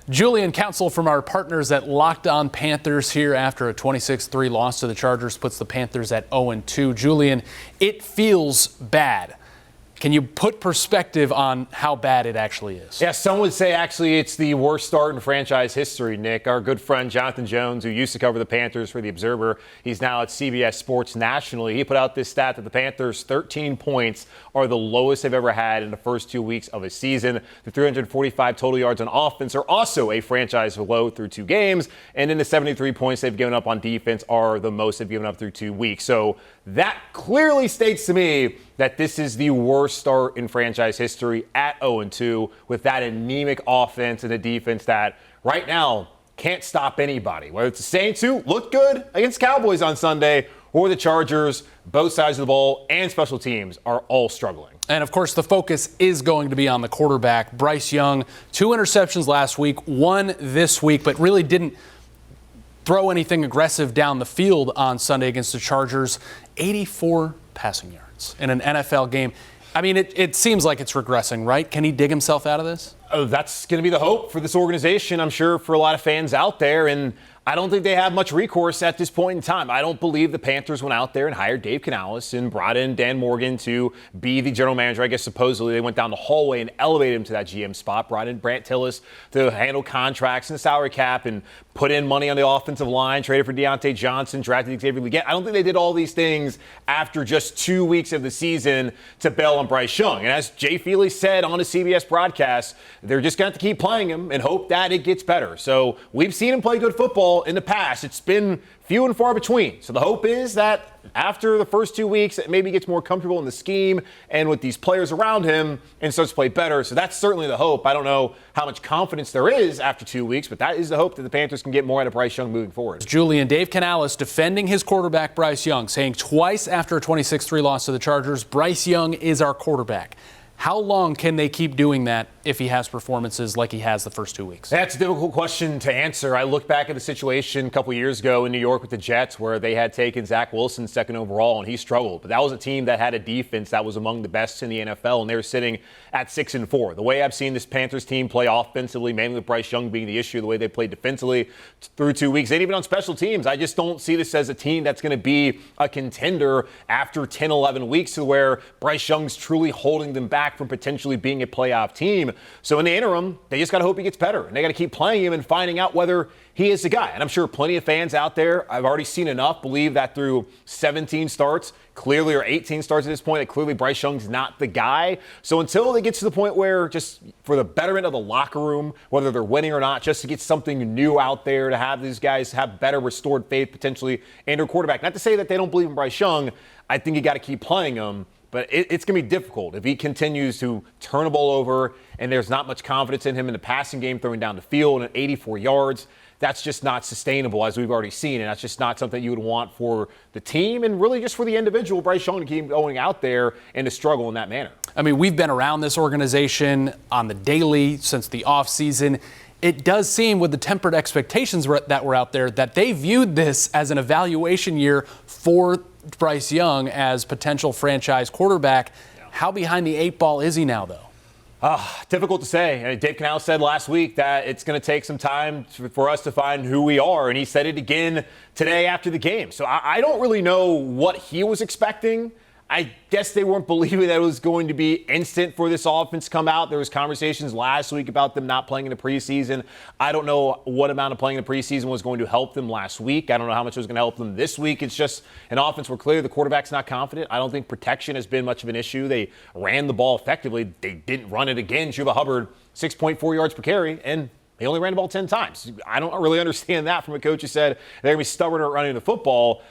Julian, counsel from our partners at Locked On Panthers here after a 26-3 loss to the Chargers puts the Panthers at 0-2. Julian, it feels bad. Can you put perspective on how bad it actually is? Yeah, some would say actually it's the worst start in franchise history, Nick. Our good friend Jonathan Jones, who used to cover the Panthers for The Observer, he's now at CBS Sports nationally. He put out this stat that the Panthers' 13 points are the lowest they've ever had in the first 2 weeks of a season. The 345 total yards on offense are also a franchise low through 2 games. And then the 73 points they've given up on defense are the most they've given up through 2 weeks. So that clearly states to me that this is the worst start in franchise history at 0-2 with that anemic offense and a defense that right now can't stop anybody. Whether it's the Saints, who looked good against Cowboys on Sunday, or the Chargers, both sides of the ball and special teams are all struggling. And, of course, the focus is going to be on the quarterback, Bryce Young. 2 interceptions last week, 1 this week, but really didn't throw anything aggressive down the field on Sunday against the Chargers. 84 passing yards in an NFL game. I mean, it seems like it's regressing, right? Can he dig himself out of this? Oh, that's going to be the hope for this organization, I'm sure, for a lot of fans out there. And I don't think they have much recourse at this point in time. I don't believe the Panthers went out there and hired Dave Canales and brought in Dan Morgan to be the general manager. I guess supposedly they went down the hallway and elevated him to that GM spot, brought in Brant Tillis to handle contracts and the salary cap and put in money on the offensive line, traded for Deontay Johnson, drafted Xavier Legette. I don't think they did all these things after just 2 weeks of the season to bail on Bryce Young. And as Jay Feely said on the CBS broadcast, they're just going to have to keep playing him and hope that it gets better. So we've seen him play good football in the past. It's been few and far between. So the hope is that after the first 2 weeks, it maybe gets more comfortable in the scheme and with these players around him and starts to play better. So that's certainly the hope. I don't know how much confidence there is after 2 weeks, but that is the hope that the Panthers can get more out of Bryce Young moving forward. Julian, Dave Canales defending his quarterback, Bryce Young, saying twice after a 26-3 loss to the Chargers, Bryce Young is our quarterback. How long can they keep doing that if he has performances like he has the first 2 weeks? That's a difficult question to answer. I look back at the situation a couple years ago in New York with the Jets where they had taken Zach Wilson second overall and he struggled. But that was a team that had a defense that was among the best in the NFL, and they were sitting at 6-4. The way I've seen this Panthers team play offensively, mainly with Bryce Young being the issue, the way they played defensively through 2 weeks, and even on special teams, I just don't see this as a team that's going to be a contender after 10, 11 weeks to where Bryce Young's truly holding them back from potentially being a playoff team. So in the interim, they just got to hope he gets better. And they got to keep playing him and finding out whether he is the guy. And I'm sure plenty of fans out there, I've already seen enough, believe that through 17 starts, clearly, or 18 starts at this point, that clearly Bryce Young's not the guy. So until they get to the point where just for the betterment of the locker room, whether they're winning or not, just to get something new out there, to have these guys have better restored faith potentially in their quarterback. Not to say that they don't believe in Bryce Young. I think you got to keep playing him. But it's going to be difficult if he continues to turn the ball over and there's not much confidence in him in the passing game, throwing down the field at 84 yards. That's just not sustainable, as we've already seen, and that's just not something you would want for the team and really just for the individual, Bryce Young, to keep going out there and to struggle in that manner. I mean, we've been around this organization on the daily since the offseason. It does seem, with the tempered expectations that were out there, that they viewed this as an evaluation year for Bryce Young as potential franchise quarterback. Yeah. How behind the 8 ball is he now, though? Difficult to say. Dave Canales said last week that it's going to take some time for us to find who we are, and he said it again today after the game. So I don't really know what he was expecting. I guess they weren't believing that it was going to be instant for this offense to come out. There was conversations last week about them not playing in the preseason. I don't know what amount of playing in the preseason was going to help them last week. I don't know how much it was going to help them this week. It's just an offense where clearly the quarterback's not confident. I don't think protection has been much of an issue. They ran the ball effectively. They didn't run it again. Chuba Hubbard, 6.4 yards per carry, and he only ran the ball 10 times. I don't really understand that from a coach who said they're going to be stubborn at running the football.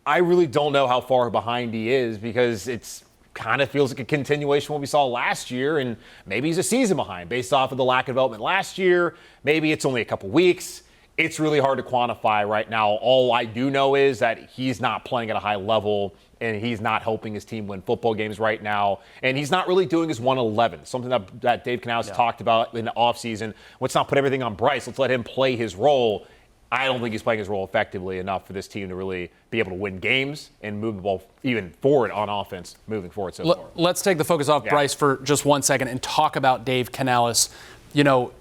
I really don't know how far behind he is because it's kind of feels like a continuation of what we saw last year, and maybe he's a season behind based off of the lack of development last year. Maybe it's only a couple weeks. It's really hard to quantify right now. All I do know is that he's not playing at a high level, and he's not helping his team win football games right now, and he's not really doing his 111, something that Dave Canales talked about in the offseason. Let's not put everything on Bryce. Let's let him play his role. I don't think he's playing his role effectively enough for this team to really be able to win games and move the ball even forward on offense moving forward so far. Let's take the focus off Bryce for just 1 second and talk about Dave Canales. You know,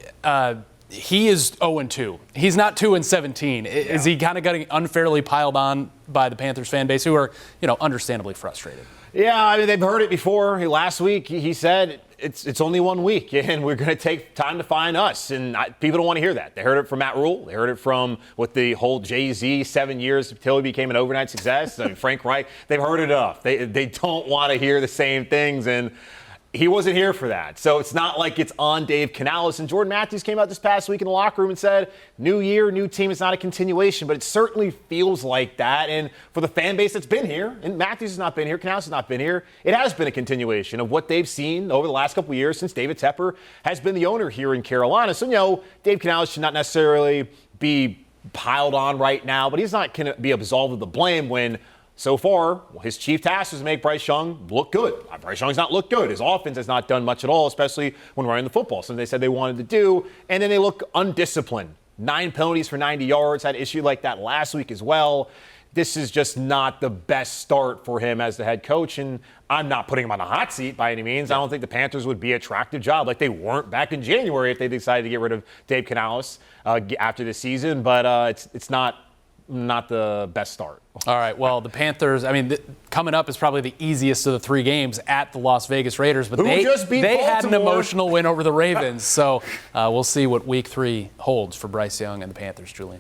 he is 0-2. He's not 2-17. Is he kind of getting unfairly piled on by the Panthers fan base, who are, understandably frustrated? Yeah, I mean, they've heard it before. Last week, he said it's only 1 week, and we're going to take time to find us. And people don't want to hear that. They heard it from Matt Rule. They heard it from with the whole Jay-Z 7 years until he became an overnight success. I mean, Frank Reich, they've heard it enough. They don't want to hear the same things, and he wasn't here for that. So it's not like it's on Dave Canales. And Jordan Matthews came out this past week in the locker room and said, new year, new team. It's not a continuation, but it certainly feels like that. And for the fan base that's been here, and Matthews has not been here, Canales has not been here, it has been a continuation of what they've seen over the last couple of years since David Tepper has been the owner here in Carolina. So, Dave Canales should not necessarily be piled on right now, but he's not going to be absolved of the blame when so far, his chief task is to make Bryce Young look good. Bryce Young's not looked good. His offense has not done much at all, especially when running the football. Something they said they wanted to do, and then they look undisciplined. 9 penalties for 90 yards. Had an issue like that last week as well. This is just not the best start for him as the head coach, and I'm not putting him on the hot seat by any means. I don't think the Panthers would be an attractive job like they weren't back in January if they decided to get rid of Dave Canales after this season, but it's not the best start. All right, well, the Panthers, coming up is probably the easiest of the 3 games at the Las Vegas Raiders, but they had an emotional win over the Ravens, so we'll see what week 3 holds for Bryce Young and the Panthers, Julian.